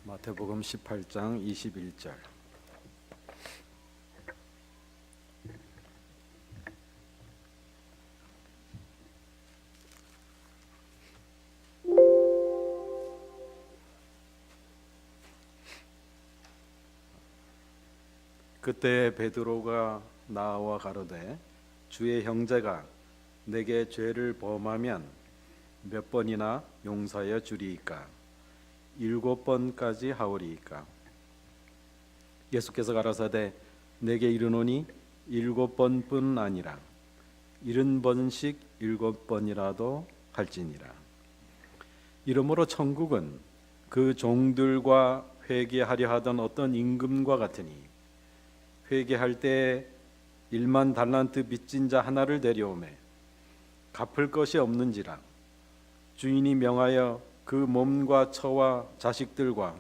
마태복음 18장 21절. 그때 베드로가 나와 가로되 주의 형제가 내게 죄를 범하면 몇 번이나 용서하여 주리이까? 7번까지 하오리이까? 예수께서 가라사대 내게 이르노니 7번뿐 아니라 70번씩 7번이라도 할지니라. 이러므로 천국은 그 종들과 회개하려 하던 어떤 임금과 같으니 회개할 때 1만 달란트 빚진 자 하나를 데려오매 갚을 것이 없는지라 주인이 명하여 그 몸과 처와 자식들과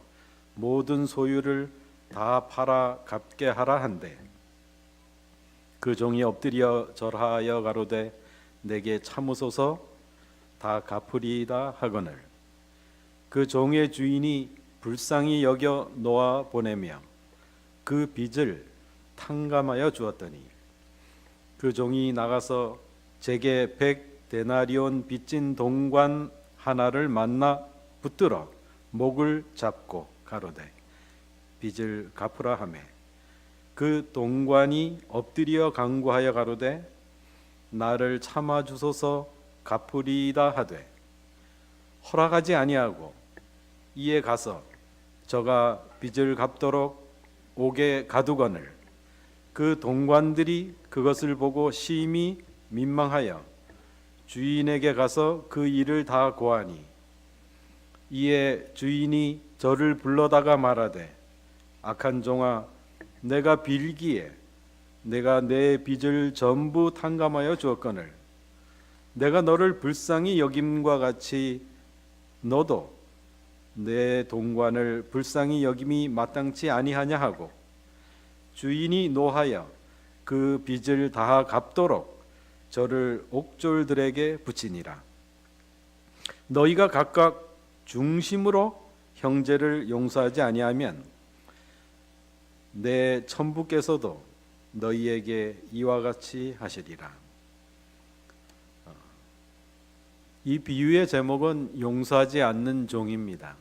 모든 소유를 다 팔아 갚게 하라 한대 그 종이 엎드려 절하여 가로되 내게 참으소서 다 갚으리이다 하거늘 그 종의 주인이 불쌍히 여겨 놓아 보내며 그 빚을 탕감하여 주었더니 그 종이 나가서 제게 100데나리온 빚진 동관 하나를 만나 붙들어 목을 잡고 가로되 빚을 갚으라 하매 그 동관이 엎드려 간구하여 가로되 나를 참아 주소서 갚으리이다 하되 허락하지 아니하고 이에 가서 저가 빚을 갚도록 옥에 가두거늘 그 동관들이 그것을 보고 심히 민망하여 주인에게 가서 그 일을 다 고하니 이에 주인이 저를 불러다가 말하되 악한 종아 내가 빌기에 내가 내 빚을 전부 탕감하여 주었거늘 내가 너를 불쌍히 여김과 같이 너도 내 동관을 불쌍히 여김이 마땅치 아니하냐 하고 주인이 노하여 그 빚을 다 갚도록 저를 옥졸들에게 붙이니라. 너희가 각각 중심으로 형제를 용서하지 아니하면 내 천부께서도 너희에게 이와 같이 하시리라. 이 비유의 제목은 용서하지 않는 종입니다.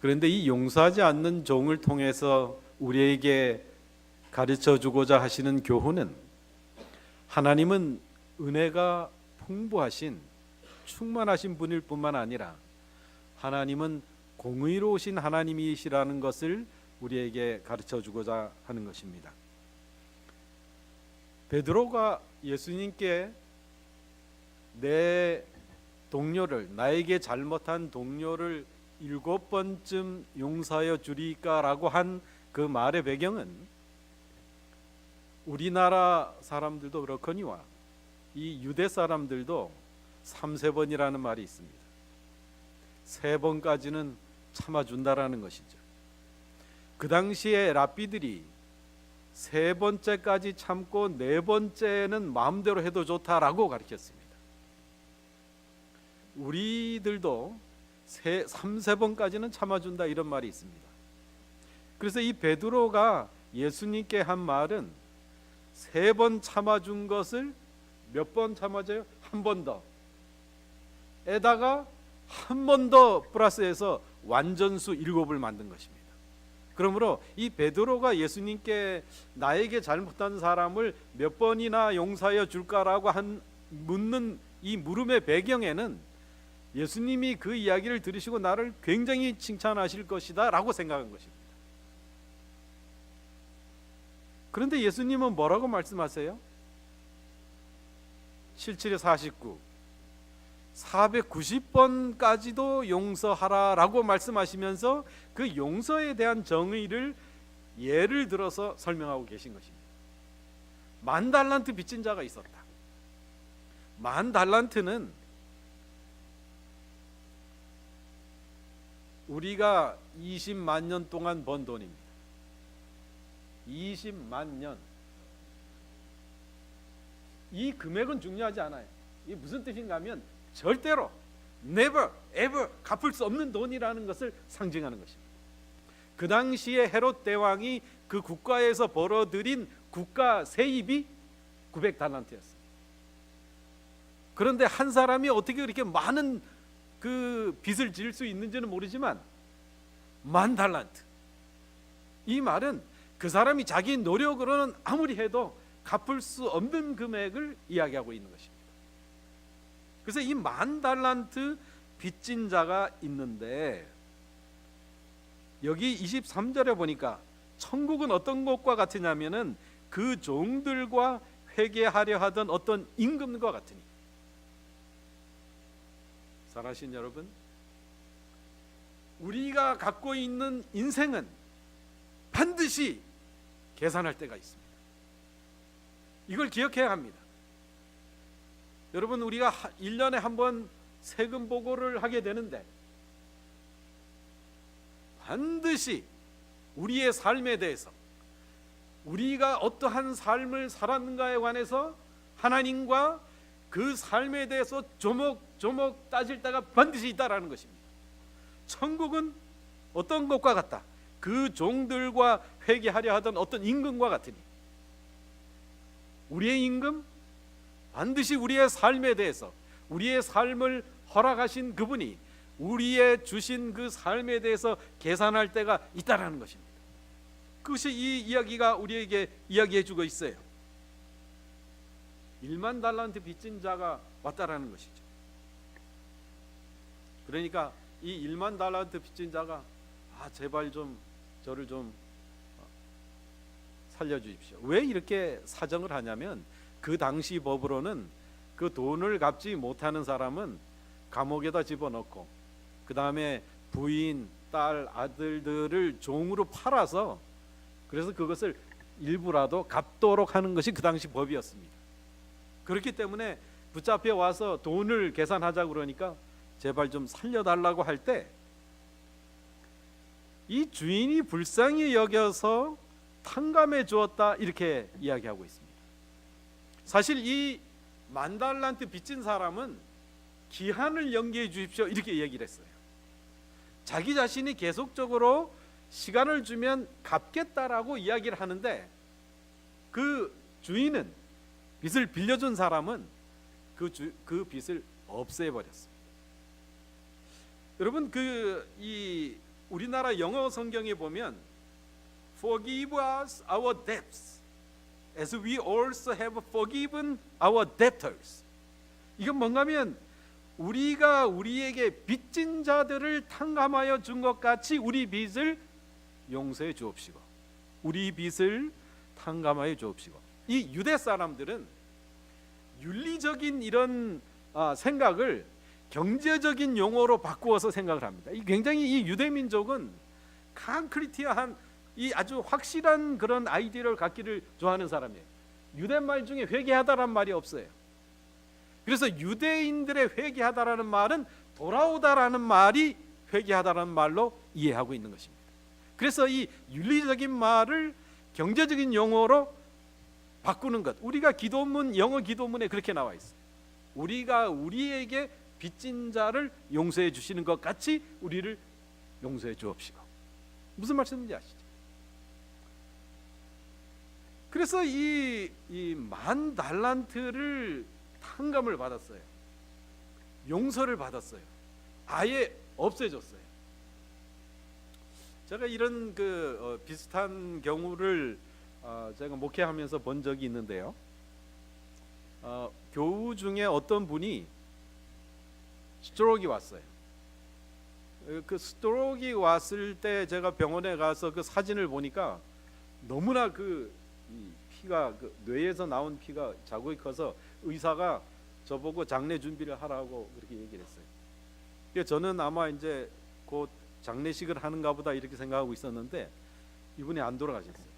그런데 이 용서하지 않는 종을 통해서 우리에게 가르쳐 주고자 하시는 교훈은 하나님은 은혜가 풍부하신 충만하신 분일 뿐만 아니라 하나님은 공의로우신 하나님이시라는 것을 우리에게 가르쳐 주고자 하는 것입니다. 베드로가 예수님께 내 동료를 나에게 잘못한 동료를 7번쯤 용서하여 주리까라고 한 그 말의 배경은 우리나라 사람들도 그렇거니와 이 유대 사람들도 3~4번이라는 말이 있습니다. 3번까지는 참아준다라는 것이죠. 그 당시에 랍비들이 3번째까지 참고 4번째는 마음대로 해도 좋다라고 가르쳤습니다. 우리들도 3~4번까지는 참아준다 이런 말이 있습니다. 그래서 이 베드로가 예수님께 한 말은 3번 참아준 것을 몇 번 참아줘요? 한 번 더 에다가 한 번 더 플러스해서 완전수 7을 만든 것입니다. 그러므로 이 베드로가 예수님께 나에게 잘못한 사람을 몇 번이나 용서하여 줄까라고 묻는 이 물음의 배경에는 예수님이 그 이야기를 들으시고 나를 굉장히 칭찬하실 것이다 라고 생각한 것입니다. 그런데 예수님은 뭐라고 말씀하세요? 77에 49 490번까지도 용서하라라고 말씀하시면서 그 용서에 대한 정의를 예를 들어서 설명하고 계신 것입니다. 10,000달란트 빚진 자가 있었다. 10,000달란트는 우리가 20만 년 동안 번 돈입니다. 20만 년. 이 금액은 중요하지 않아요. 이게 무슨 뜻인가 하면 절대로 never ever 갚을 수 없는 돈이라는 것을 상징하는 것입니다. 그 당시에 헤롯 대왕이 그 국가에서 벌어들인 국가 세입이 900달란트였어요. 그런데 한 사람이 어떻게 그렇게 많은 그 빚을 지을 수 있는지는 모르지만 10,000달란트, 이 말은 그 사람이 자기 노력으로는 아무리 해도 갚을 수 없는 금액을 이야기하고 있는 것입니다. 그래서 이 10,000달란트 빚진 자가 있는데, 여기 23절에 보니까 천국은 어떤 것과 같으냐면은 그 종들과 회개하려 하던 어떤 임금과 같으니. 사랑하신 여러분, 우리가 갖고 있는 인생은 반드시 계산할 때가 있습니다. 이걸 기억해야 합니다. 여러분, 우리가 1년에 한 번 세금 보고를 하게 되는데 반드시 우리의 삶에 대해서, 우리가 어떠한 삶을 살았는가에 관해서 하나님과 그 삶에 대해서 조목조목 따질 때가 반드시 있다라는 것입니다. 천국은 어떤 것과 같다? 그 종들과 회개하려 하던 어떤 임금과 같으니, 우리의 임금, 반드시 우리의 삶에 대해서, 우리의 삶을 허락하신 그분이 우리의 주신 그 삶에 대해서 계산할 때가 있다라는 것입니다. 그것이 이 이야기가 우리에게 이야기해 주고 있어요. 10,000달란트 빚진 자가 왔다라는 것이죠. 그러니까 이 10,000달란트 빚진 자가 제발 좀 저를 좀 살려주십시오. 왜 이렇게 사정을 하냐면, 그 당시 법으로는 그 돈을 갚지 못하는 사람은 감옥에다 집어넣고, 그 다음에 부인, 딸, 아들들을 종으로 팔아서, 그래서 그것을 일부라도 갚도록 하는 것이 그 당시 법이었습니다. 그렇기 때문에 붙잡혀 와서 돈을 계산하자고 그러니까 제발 좀 살려달라고 할 때, 이 주인이 불쌍히 여겨서 탕감해 주었다, 이렇게 이야기하고 있습니다. 사실 이 10,000달란트 빚진 사람은 기한을 연기해 주십시오, 이렇게 얘기를 했어요. 자기 자신이 계속적으로 시간을 주면 갚겠다라고 이야기를 하는데, 그 주인은, 빚을 빌려준 사람은 그 빚을 없애버렸습니다. 여러분, 이 우리나라 영어 성경에 보면 Forgive us our debts as we also have forgiven our debtors. 이건 뭔가면, 우리가 우리에게 빚진 자들을 탕감하여 준 것 같이 우리 빚을 용서해 주옵시고, 우리 빚을 탕감하여 주옵시고. 이 유대 사람들은 윤리적인 이런 생각을 경제적인 용어로 바꾸어서 생각을 합니다. 굉장히 이 유대 민족은 콘크리티한, 이 아주 확실한 그런 아이디어를 갖기를 좋아하는 사람이에요. 유대 말 중에 회개하다란 말이 없어요. 그래서 유대인들의 회개하다라는 말은 돌아오다라는 말이 회개하다라는 말로 이해하고 있는 것입니다. 그래서 이 윤리적인 말을 경제적인 용어로 바꾸는 것, 우리가 기도문, 영어 기도문에 그렇게 나와 있어요. 우리가 우리에게 빚진 자를 용서해 주시는 것 같이 우리를 용서해 주옵시고. 무슨 말씀인지 아시죠? 그래서 이 10,000달란트를 탕감을 받았어요. 용서를 받았어요. 아예 없애줬어요. 제가 이런 비슷한 경우를 제가 목회하면서 본 적이 있는데요. 교우 중에 어떤 분이 스트로크가 왔어요. 그 스트로크가 왔을 때 제가 병원에 가서 그 사진을 보니까 너무나 이 피가, 뇌에서 나온 피가 자국이 커서 의사가 저보고 장례 준비를 하라고 그렇게 얘기를 했어요. 그래서 저는 아마 이제 곧 장례식을 하는가 보다 이렇게 생각하고 있었는데, 이분이 안 돌아가셨어요.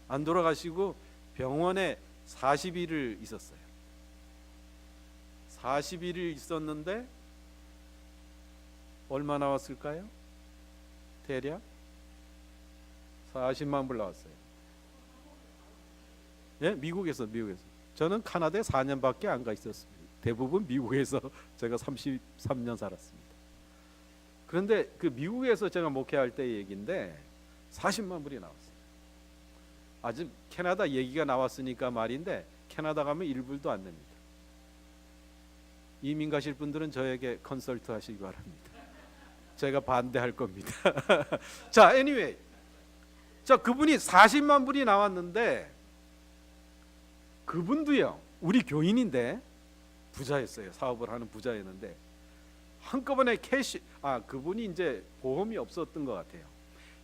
안 돌아가시고 병원에 40일을 있었어요. 40일을 있었는데 얼마 나왔을까요? 대략 40만 불 나왔어요. 예? 미국에서. 저는 카나다에 4년밖에 안 가 있었습니다. 대부분 미국에서 제가 33년 살았습니다. 그런데 그 미국에서 제가 목회할 때 얘기인데, 40만 불이 나왔어요. 아직 캐나다 얘기가 나왔으니까 말인데 캐나다 가면 1불도 안 냅니다. 이민 가실 분들은 저에게 컨설트 하시기 바랍니다. 제가 반대할 겁니다. 자, anyway, 자, 그분이 40만 불이 나왔는데 그분도요, 우리 교인인데 부자였어요. 사업을 하는 부자였는데 한꺼번에 그분이 이제 보험이 없었던 것 같아요.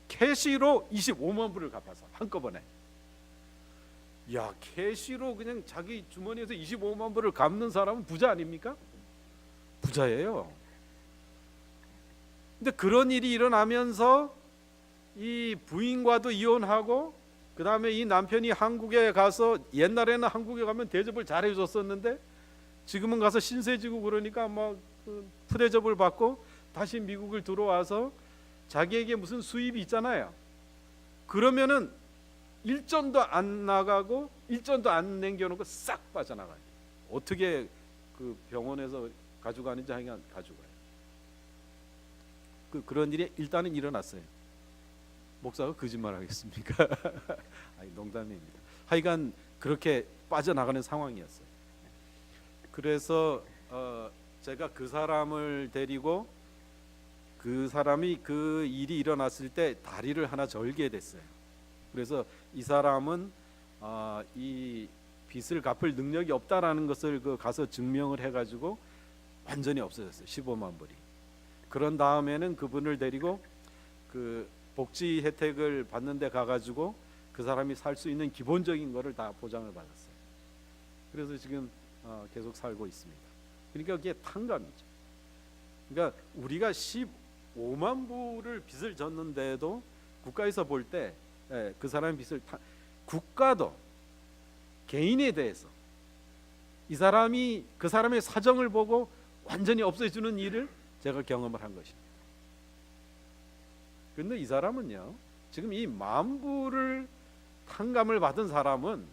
캐시로 25만 불을 갚아서 한꺼번에. 야, 캐시로 그냥 자기 주머니에서 25만 불을 갚는 사람은 부자 아닙니까? 부자예요. 근데 그런 일이 일어나면서 이 부인과도 이혼하고, 그 다음에 이 남편이 한국에 가서, 옛날에는 한국에 가면 대접을 잘 해줬었는데 지금은 가서 신세지고 그러니까 막 푸대접을 받고 다시 미국을 들어와서 자기에게 무슨 수입이 있잖아요. 그러면은 일전도 안 나가고 일전도 안 남겨놓고 싹 빠져나가요. 어떻게 그 병원에서 가져가는지 하여간 가져가요. 그런 일이 일단은 일어났어요. 목사가 거짓말 하겠습니까? 아니, 농담입니다. 하여간 그렇게 빠져나가는 상황이었어요. 그래서 제가 그 사람을 데리고, 그 사람이 그 일이 일어났을 때 다리를 하나 절게 됐어요. 그래서 이 사람은 이 빚을 갚을 능력이 없다라는 것을 가서 증명을 해가지고 완전히 없어졌어요. 15만 불이. 그런 다음에는 그분을 데리고 그 복지 혜택을 받는데 가가지고 그 사람이 살 수 있는 기본적인 거를 다 보장을 받았어요. 그래서 지금 계속 살고 있습니다. 그러니까 그게 탕감이죠. 그러니까 우리가 15만 불을 빚을 졌는데도 국가에서 볼 때 그 사람의 빚을 국가도 개인에 대해서 이 사람이 그 사람의 사정을 보고 완전히 없애주는 일을 제가 경험을 한 것입니다. 그런데 이 사람은요, 지금 이 10,000 불을 탕감을 받은 사람은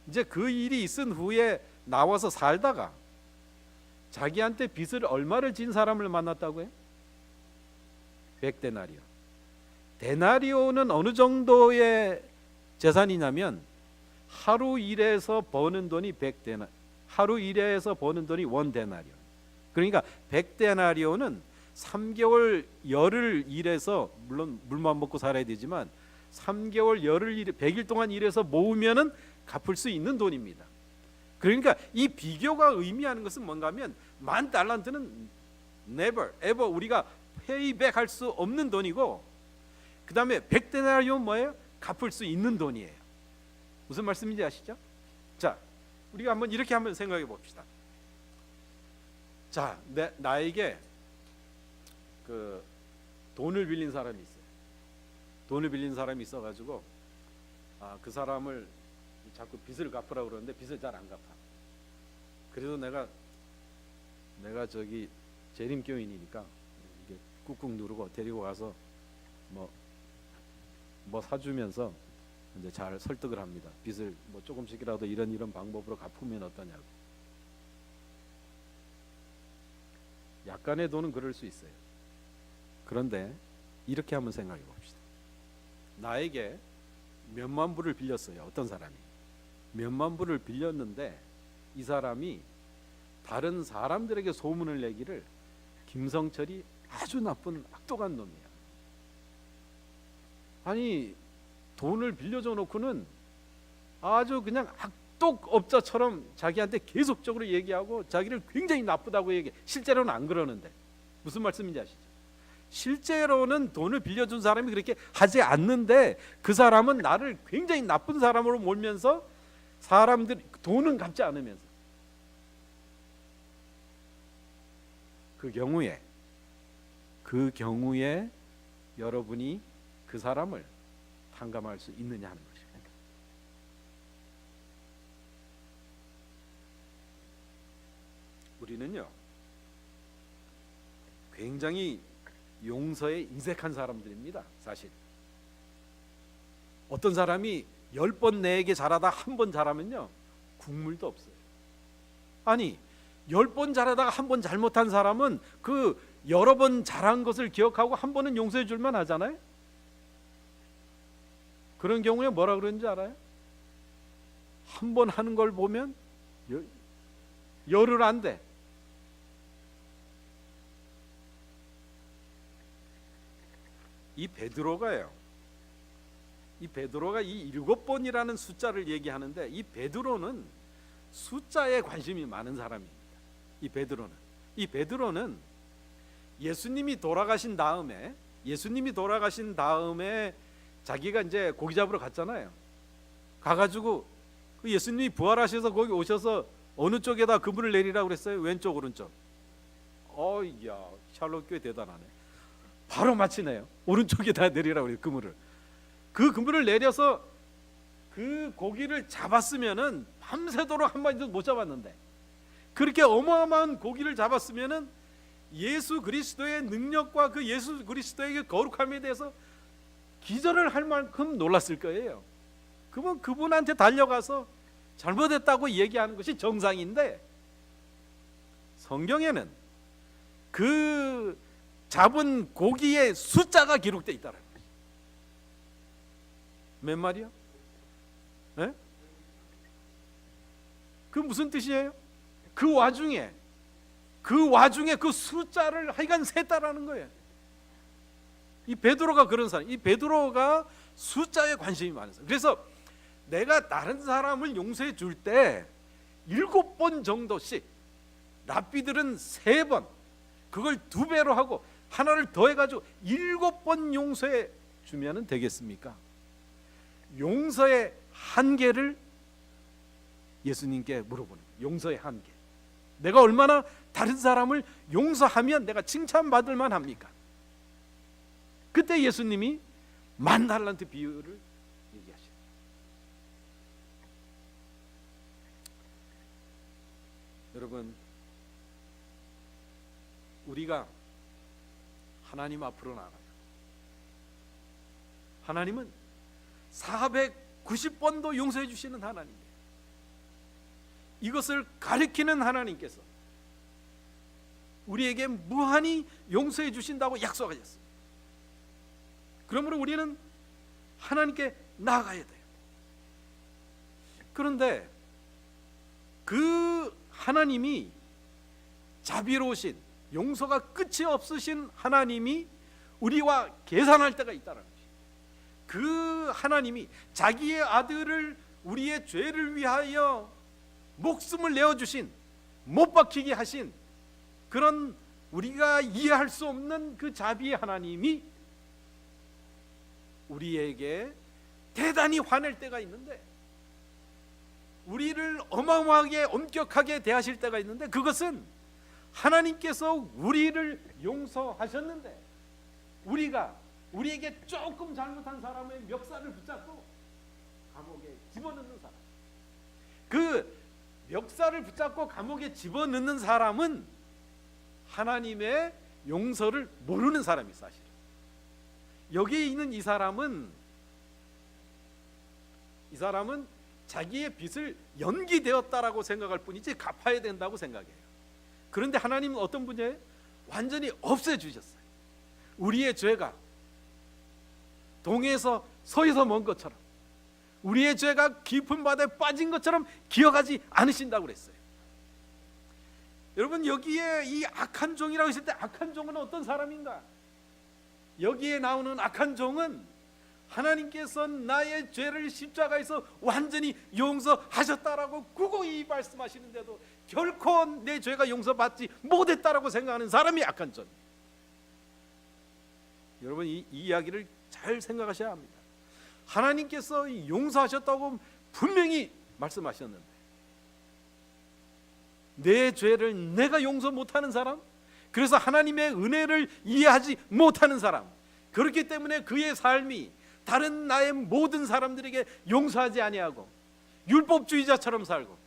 이제 그 일이 있은 후에 나와서 살다가 자기한테 빚을 얼마를 진 사람을 만났다고요? 100데나리오. 데나리오는 어느 정도의 재산이냐면 하루 일해서 버는 돈이 100데나, 하루 일해서 버는 돈이 1데나리오. 그러니까 100데나리오는 3개월 열흘 일해서, 물론 물만 먹고 살아야 되지만 3개월 열흘 100일 동안 일해서 모으면은 갚을 수 있는 돈입니다. 그러니까 이 비교가 의미하는 것은 뭔가 하면 10,000달란트는 never ever 우리가 페이백 할 수 없는 돈이고, 그 다음에 100데나리오는 뭐예요? 갚을 수 있는 돈이에요. 무슨 말씀인지 아시죠? 자, 우리가 한번 이렇게 한번 생각해 봅시다. 자, 나에게 그 돈을 빌린 사람이 있어요. 돈을 빌린 사람이 있어가지고 그 사람을 자꾸 빚을 갚으라고 그러는데 빚을 잘 안 갚아. 그래서 내가 저기 재림교인이니까 이게 꾹꾹 누르고 데리고 가서 뭐 사주면서 이제 잘 설득을 합니다. 빚을 뭐 조금씩이라도 이런 방법으로 갚으면 어떠냐고. 약간의 돈은 그럴 수 있어요. 그런데 이렇게 한번 생각해 봅시다. 나에게 몇만 불을 빌렸어요. 어떤 사람이 몇만 불을 빌렸는데 이 사람이 다른 사람들에게 소문을 내기를 김성철이 아주 나쁜 악독한 놈이야. 아니, 돈을 빌려줘 놓고는 아주 그냥 악독업자처럼 자기한테 계속적으로 얘기하고 자기를 굉장히 나쁘다고 얘기해. 실제로는 안 그러는데. 무슨 말씀인지 아시죠? 실제로는 돈을 빌려준 사람이 그렇게 하지 않는데 그 사람은 나를 굉장히 나쁜 사람으로 몰면서 사람들 돈은 갚지 않으면서, 그 경우에 여러분이 그 사람을 탕감할 수 있느냐 하는 것입니다. 우리는요, 굉장히 용서에 인색한 사람들입니다. 사실 어떤 사람이 10번 내게 잘하다 한 번 잘하면요 국물도 없어요. 아니, 10번 잘하다가 한 번 잘못한 사람은 그 여러 번 잘한 것을 기억하고 한 번은 용서해 줄만 하잖아요. 그런 경우에 뭐라 그러는지 알아요? 한 번 하는 걸 보면 열흘 안 돼. 이 베드로가 이 7번이라는 숫자를 얘기하는데, 이 베드로는 숫자에 관심이 많은 사람입니다. 이 베드로는 예수님이 돌아가신 다음에 자기가 이제 고기 잡으러 갔잖아요. 가가지고 그 예수님이 부활하셔서 거기 오셔서 어느 쪽에다 그물을 내리라고 그랬어요? 왼쪽 오른쪽? 이야, 샬롯 꽤 대단하네. 바로 맞히네요. 오른쪽에다 내리라고 그래요. 그물을. 그 그물을 내려서 그 고기를 잡았으면은 밤새도록 한 마리도 못 잡았는데, 그렇게 어마어마한 고기를 잡았으면은 예수 그리스도의 능력과 그 예수 그리스도의 거룩함에 대해서 기절을 할 만큼 놀랐을 거예요. 그러면 그분한테 달려가서 잘못했다고 얘기하는 것이 정상인데, 성경에는 그 잡은 고기의 숫자가 기록되어 있다는 거예요. 몇 마리요? 네? 그 무슨 뜻이에요? 그 와중에 그 숫자를 하여간 셌다라는 거예요. 이 베드로가 그런 사람, 이 베드로가 숫자에 관심이 많은 사람. 그래서 내가 다른 사람을 용서해 줄 때 7번 정도씩, 랍비들은 3번, 그걸 2배로 하고 하나를 더해가지고 7번 용서해 주면 되겠습니까? 용서의 한계를 예수님께 물어보는 거예요. 용서의 한계. 내가 얼마나 다른 사람을 용서하면 내가 칭찬받을 만합니까? 그때 예수님이 10,000달란트 비유를 얘기하시죠. 여러분, 우리가 하나님 앞으로 나가요. 하나님은 490번도 용서해 주시는 하나님이에요. 이것을 가리키는 하나님께서 우리에게 무한히 용서해 주신다고 약속하셨어요. 그러므로 우리는 하나님께 나아가야 돼요. 그런데 그 하나님이 자비로우신, 용서가 끝이 없으신 하나님이 우리와 계산할 때가 있다는 거죠. 그 하나님이 자기의 아들을 우리의 죄를 위하여 목숨을 내어주신, 못 박히게 하신 그런 우리가 이해할 수 없는 그 자비의 하나님이 우리에게 대단히 화낼 때가 있는데, 우리를 어마어마하게 엄격하게 대하실 때가 있는데, 그것은 하나님께서 우리를 용서하셨는데 우리에게 조금 잘못한 사람의 멱살을 붙잡고 감옥에 집어넣는 사람, 그 멱살을 붙잡고 감옥에 집어넣는 사람은 하나님의 용서를 모르는 사람이 사실은. 여기에 있는 이 사람은 자기의 빚을 연기되었다라고 생각할 뿐이지 갚아야 된다고 생각해요. 그런데 하나님은 어떤 분이에요? 완전히 없애주셨어요. 우리의 죄가 동해에서 서에서 먼 것처럼, 우리의 죄가 깊은 바다에 빠진 것처럼 기억하지 않으신다고 그랬어요. 여러분, 여기에 이 악한 종이라고 했을 때 악한 종은 어떤 사람인가? 여기에 나오는 악한 종은 하나님께서 나의 죄를 십자가에서 완전히 용서하셨다라고 구고히 말씀하시는데도 결코 내 죄가 용서받지 못했다라고 생각하는 사람이 악한 종. 여러분, 이 이야기를 잘 생각하셔야 합니다. 하나님께서 용서하셨다고 분명히 말씀하셨는데, 내 죄를 내가 용서 못하는 사람, 그래서 하나님의 은혜를 이해하지 못하는 사람, 그렇기 때문에 그의 삶이 다른 나의 모든 사람들에게 용서하지 아니하고 율법주의자처럼 살고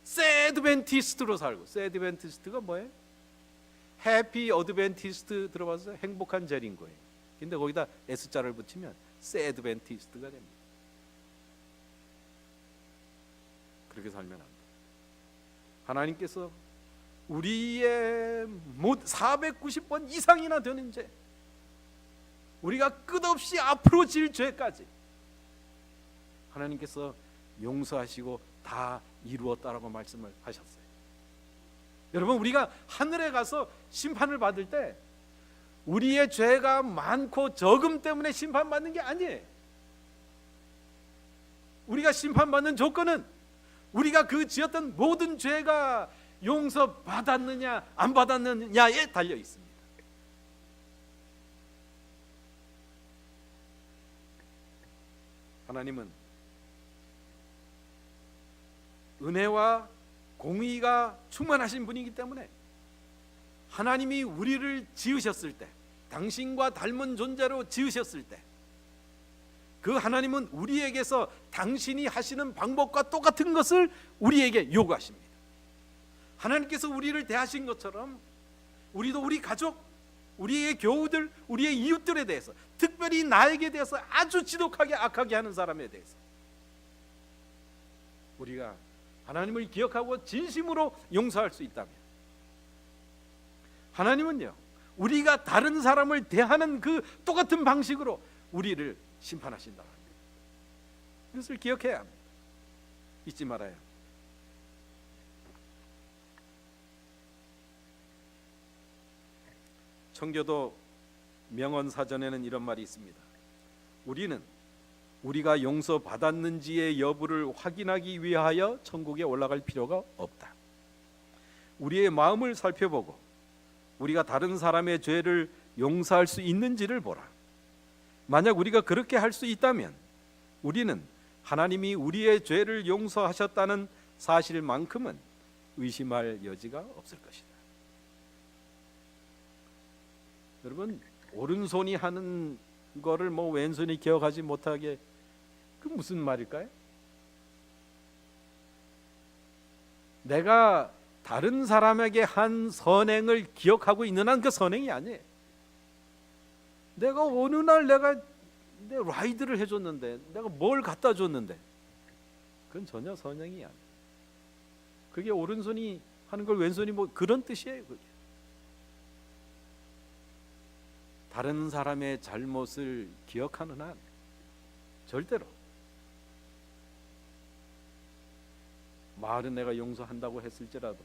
새드벤티스트로 살고. 새드벤티스트가 뭐예요? 해피 어드벤티스트 들어봤어요? 행복한 절인 거예요. 근데 거기다 S자를 붙이면 새드벤티스트가 됩니다. 그렇게 살면 안 돼요. 하나님께서 우리의 490번 이상이나 되는 죄, 우리가 끝없이 앞으로 질 죄까지 하나님께서 용서하시고 다 이루었다라고 말씀을 하셨어요. 여러분, 우리가 하늘에 가서 심판을 받을 때 우리의 죄가 많고 적음 때문에 심판받는 게 아니에요. 우리가 심판받는 조건은 우리가 그 지었던 모든 죄가 용서받았느냐 안 받았느냐에 달려 있습니다. 하나님은 은혜와 공의가 충만하신 분이기 때문에 하나님이 우리를 지으셨을 때, 당신과 닮은 존재로 지으셨을 때, 그 하나님은 우리에게서 당신이 하시는 방법과 똑같은 것을 우리에게 요구하십니다. 하나님께서 우리를 대하신 것처럼 우리도 우리 가족, 우리의 교우들, 우리의 이웃들에 대해서, 특별히 나에게 대해서 아주 지독하게 악하게 하는 사람에 대해서 우리가 하나님을 기억하고 진심으로 용서할 수 있다면, 하나님은요, 우리가 다른 사람을 대하는 그 똑같은 방식으로 우리를 심판하신다. 이것을 기억해야 합니다. 잊지 말아요. 청교도 명언사전에는 이런 말이 있습니다. 우리는 우리가 용서받았는지의 여부를 확인하기 위하여 천국에 올라갈 필요가 없다. 우리의 마음을 살펴보고 우리가 다른 사람의 죄를 용서할 수 있는지를 보라. 만약 우리가 그렇게 할 수 있다면 우리는 하나님이 우리의 죄를 용서하셨다는 사실만큼은 의심할 여지가 없을 것이다. 여러분, 오른손이 하는 거를 뭐 왼손이 기억하지 못하게, 그 무슨 말일까요? 내가 다른 사람에게 한 선행을 기억하고 있는 한 그 선행이 아니에요. 내가 어느 날 내가 내 라이드를 해줬는데, 내가 뭘 갖다 줬는데, 그건 전혀 선행이 아니에요. 그게 오른손이 하는 걸 왼손이 뭐 그런 뜻이에요. 그게. 다른 사람의 잘못을 기억하는 한 절대로 말은 내가 용서한다고 했을지라도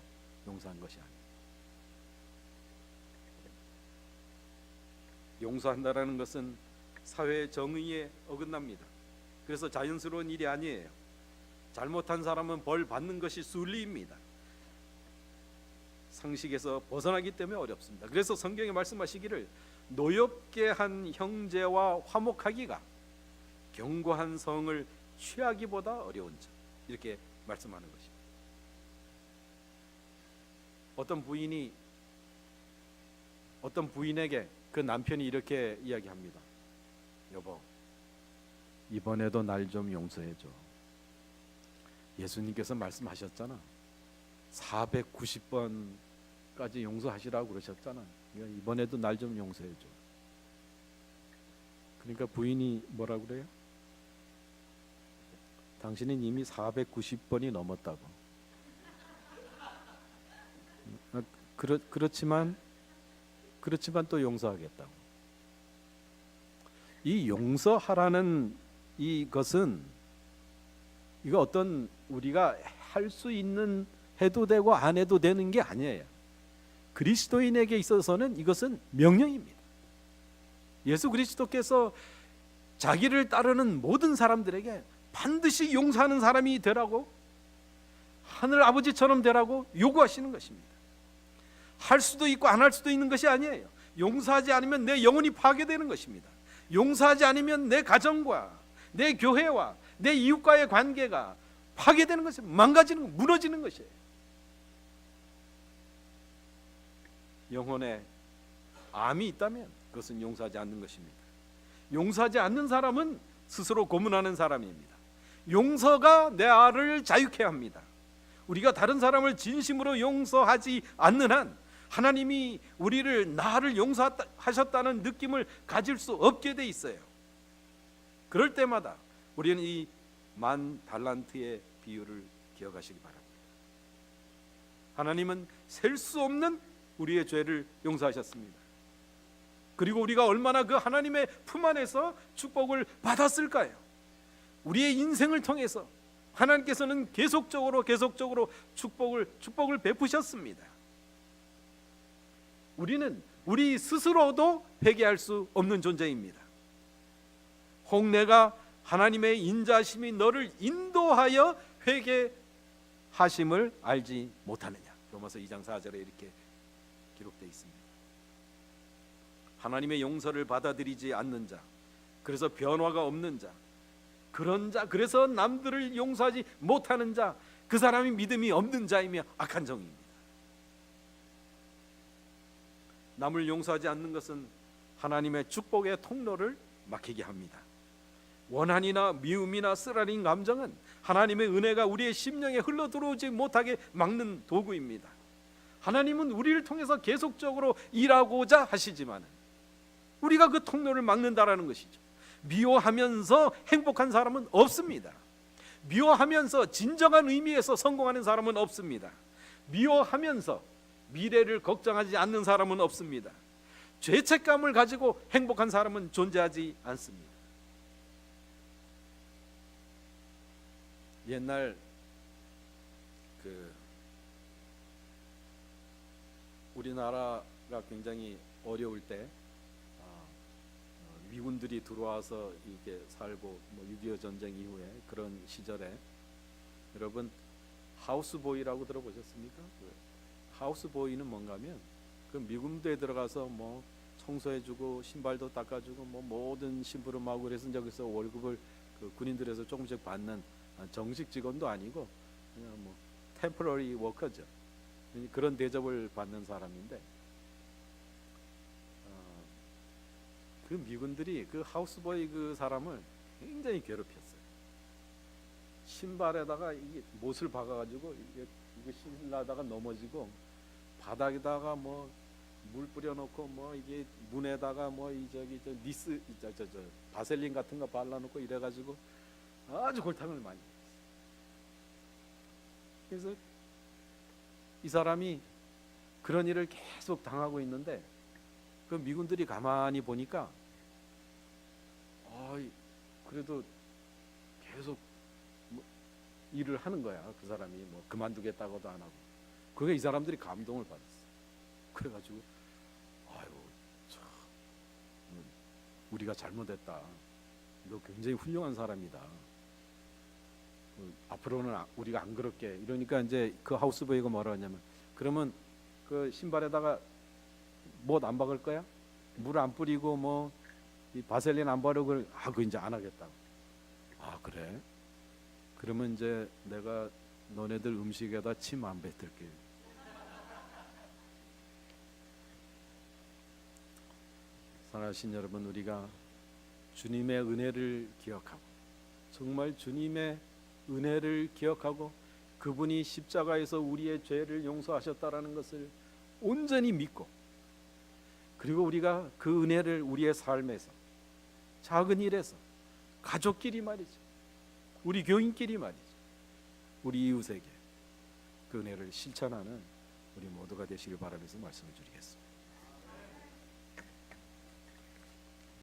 용서한 것이 아니에요. 용서한다라는 것은 사회의 정의에 어긋납니다. 그래서 자연스러운 일이 아니에요. 잘못한 사람은 벌 받는 것이 순리입니다. 상식에서 벗어나기 때문에 어렵습니다. 그래서 성경에 말씀하시기를 노엽게 한 형제와 화목하기가 견고한 성을 취하기보다 어려운 점, 이렇게 말씀하는 것입니다. 어떤 부인에게 그 남편이 이렇게 이야기합니다. 여보, 이번에도 날 좀 용서해줘. 예수님께서 말씀하셨잖아. 490번까지 용서하시라고 그러셨잖아. 이번에도 날 좀 용서해줘. 그러니까 부인이 뭐라고 그래요? 당신은 이미 490번이 넘었다고. 그렇지만 또 용서하겠다고. 이 용서하라는 이것은 이거 어떤 우리가 할 수 있는, 해도 되고 안 해도 되는 게 아니에요. 그리스도인에게 있어서는 이것은 명령입니다. 예수 그리스도께서 자기를 따르는 모든 사람들에게 반드시 용서하는 사람이 되라고, 하늘 아버지처럼 되라고 요구하시는 것입니다. 할 수도 있고 안 할 수도 있는 것이 아니에요. 용서하지 않으면 내 영혼이 파괴되는 것입니다. 용서하지 않으면 내 가정과 내 교회와 내 이웃과의 관계가 파괴되는 것이, 망가지는, 무너지는 것이에요. 영혼에 암이 있다면 그것은 용서하지 않는 것입니다. 용서하지 않는 사람은 스스로 고문하는 사람입니다. 용서가 내 알을 자유케 합니다. 우리가 다른 사람을 진심으로 용서하지 않는 한 하나님이 우리를, 나를 용서하셨다는 느낌을 가질 수 없게 돼 있어요. 그럴 때마다 우리는 이 10,000달란트의 비유를 기억하시기 바랍니다. 하나님은 셀 수 없는 우리의 죄를 용서하셨습니다. 그리고 우리가 얼마나 그 하나님의 품 안에서 축복을 받았을까요? 우리의 인생을 통해서 하나님께서는 계속적으로 축복을 베푸셨습니다. 우리는 우리 스스로도 회개할 수 없는 존재입니다. 혹 내가 하나님의 인자심이 너를 인도하여 회개하심을 알지 못하느냐. 로마서 2장 4절에 이렇게 기록되어 있습니다. 하나님의 용서를 받아들이지 않는 자, 그래서 변화가 없는 자, 그런 자, 그래서 남들을 용서하지 못하는 자, 그 사람이 믿음이 없는 자이며 악한 종입니다. 남을 용서하지 않는 것은 하나님의 축복의 통로를 막히게 합니다. 원한이나 미움이나 쓰라린 감정은 하나님의 은혜가 우리의 심령에 흘러들어오지 못하게 막는 도구입니다. 하나님은 우리를 통해서 계속적으로 일하고자 하시지만 우리가 그 통로를 막는다라는 것이죠. 미워하면서 행복한 사람은 없습니다. 미워하면서 진정한 의미에서 성공하는 사람은 없습니다. 미워하면서 미래를 걱정하지 않는 사람은 없습니다. 죄책감을 가지고 행복한 사람은 존재하지 않습니다. 옛날 우리나라가 굉장히 어려울 때 미군들이 들어와서 이렇게 살고 6.25 전쟁 이후에 그런 시절에 여러분 하우스보이라고 들어보셨습니까? 하우스보이는 뭔가 하면 그 미군대에 들어가서 청소해주고 신발도 닦아주고 모든 심부름하고 그래서 여기서 월급을 그 군인들에서 조금씩 받는 정식 직원도 아니고 그냥 템포러리 워커죠. 그런 대접을 받는 사람인데 그 미군들이 그 하우스보이 그 사람을 굉장히 괴롭혔어요. 신발에다가 이게 못을 박아가지고 이거 신으려다가 넘어지고 바닥에다가 물 뿌려놓고 이게 문에다가 니스 바셀린 같은 거 발라놓고 이래가지고 아주 골탕을 많이 했어요. 그래서 이 사람이 그런 일을 계속 당하고 있는데 그 미군들이 가만히 보니까 그래도 계속 일을 하는 거야. 그 사람이 그만두겠다고도 안 하고. 그게 이 사람들이 감동을 받았어. 그래가지고 참 우리가 잘못했다. 너 굉장히 훌륭한 사람이다. 앞으로는 우리가 안 그럴게. 이러니까 이제 그 하우스보이가 뭐라 하냐면 그러면 그 신발에다가 못 안 박을 거야? 물 안 뿌리고 이 바셀린 안 바르고 그거 이제 안 하겠다고. 그래? 그러면 이제 내가 너네들 음식에다 침 안 뱉을게. 사랑하신 여러분, 우리가 주님의 은혜를 기억하고 정말 주님의 은혜를 기억하고 그분이 십자가에서 우리의 죄를 용서하셨다라는 것을 온전히 믿고 그리고 우리가 그 은혜를 우리의 삶에서 작은 일에서 가족끼리 말이죠, 우리 교인끼리 말이죠, 우리 이웃에게 그 은혜를 실천하는 우리 모두가 되시길 바라면서 말씀을 드리겠습니다.